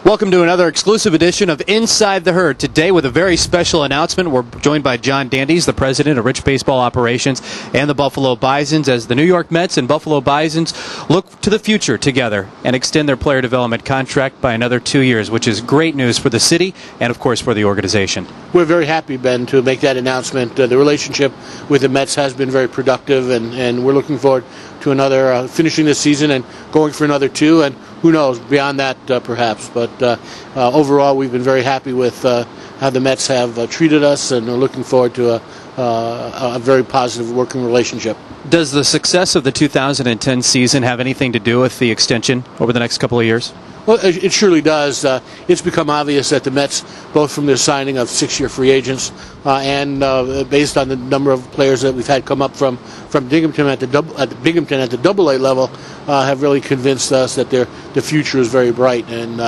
Welcome to another exclusive edition of Inside the Herd. Today with a very special announcement. We're joined by Jon Dandes, the president of Rich Baseball Operations, and the Buffalo Bisons, as the New York Mets and Buffalo Bisons look to the future together and extend their player development contract by another 2 years, which is great news for the city and, of course, for the organization. We're very happy, Ben, to make that announcement. The relationship with the Mets has been very productive, and we're looking forward to another finishing this season and going for another two, and who knows, beyond that perhaps. But overall, we've been very happy with how the Mets have treated us, and are looking forward to a very positive working relationship. Does the success of the 2010 season have anything to do with the extension over the next couple of years? Well, it surely does. It's become obvious that the Mets, both from their signing of 6-year free agents and based on the number of players that we've had come up from Binghamton at the Double-A level, have really convinced us that the future is very bright, and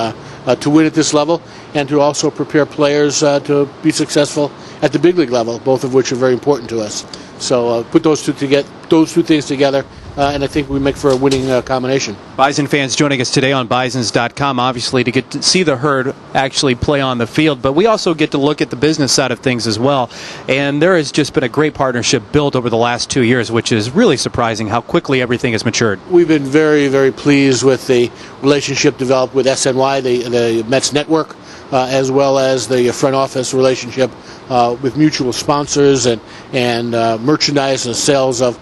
to win at this level and to also prepare players to be successful at the big league level, both of which are very important to us. So put those two things together, and I think we make for a winning combination. Bison fans joining us today on Bisons.com, obviously, to get to see the Herd actually play on the field, but we also get to look at the business side of things as well. And there has just been a great partnership built over the last 2 years, which is really surprising how quickly everything has matured. We've been very, very pleased with the relationship developed with SNY, the Mets network, as well as the front office relationship with mutual sponsors and merchandise and sales of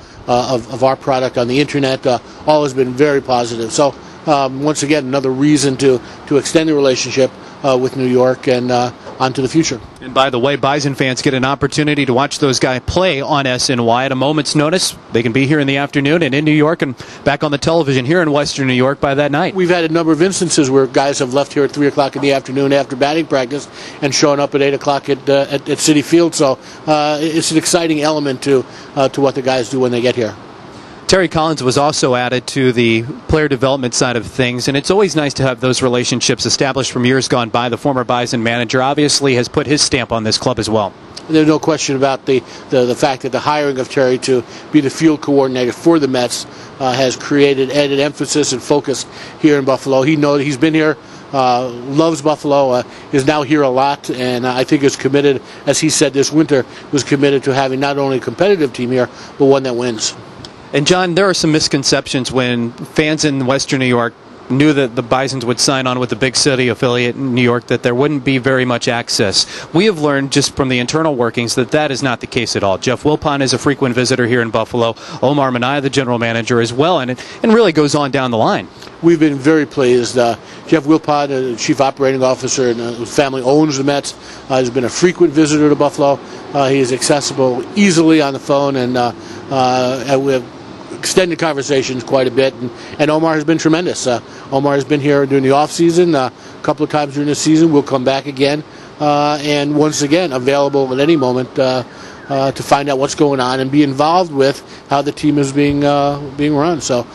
our product on the internet. All has been very positive. So once again, another reason to extend the relationship with New York and on to the future. And by the way, Bison fans get an opportunity to watch those guys play on SNY at a moment's notice. They can be here in the afternoon and in New York and back on the television here in Western New York by that night. We've had a number of instances where guys have left here at 3 o'clock in the afternoon after batting practice and showing up at 8 o'clock at Citi Field. So it's an exciting element to what the guys do when they get here. Terry Collins was also added to the player development side of things, and it's always nice to have those relationships established from years gone by. The former Bison manager obviously has put his stamp on this club as well. There's no question about the fact that the hiring of Terry to be the field coordinator for the Mets has created added emphasis and focus here in Buffalo. He's been here, loves Buffalo, is now here a lot, and I think is committed, as he said this winter, was committed to having not only a competitive team here, but one that wins. And John, there are some misconceptions when fans in Western New York knew that the Bisons would sign on with the big city affiliate in New York, that there wouldn't be very much access. We have learned just from the internal workings that that is not the case at all. Jeff Wilpon is a frequent visitor here in Buffalo. Omar Minaya, the general manager, as well, and it really goes on down the line. We've been very pleased. Jeff Wilpon, the chief operating officer, and his family owns the Mets, has been a frequent visitor to Buffalo. He is accessible easily on the phone, and we have extended conversations quite a bit, and Omar has been tremendous. Omar has been here during the off season a couple of times during the season. We'll come back again, and once again available at any moment to find out what's going on and be involved with how the team is being run. So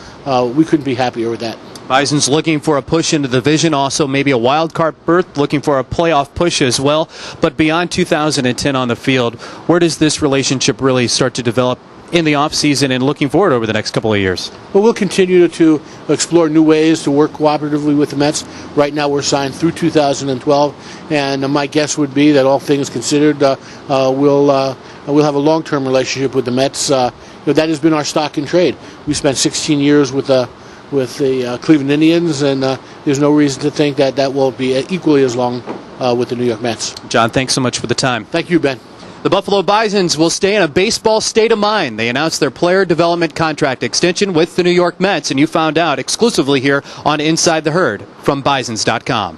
we couldn't be happier with that. Bison's looking for a push into the division, also maybe a wild card berth, looking for a playoff push as well. But beyond 2010 on the field, where does this relationship really start to develop in the offseason and looking forward over the next couple of years? Well, we'll continue to explore new ways to work cooperatively with the Mets. Right now we're signed through 2012, and my guess would be that all things considered, we'll have a long-term relationship with the Mets. That has been our stock in trade. We spent 16 years with the Cleveland Indians, and there's no reason to think that will be equally as long with the New York Mets. John, thanks so much for the time. Thank you, Ben. The Buffalo Bisons will stay in a baseball state of mind. They announced their player development contract extension with the New York Mets, and you found out exclusively here on Inside the Herd from Bisons.com.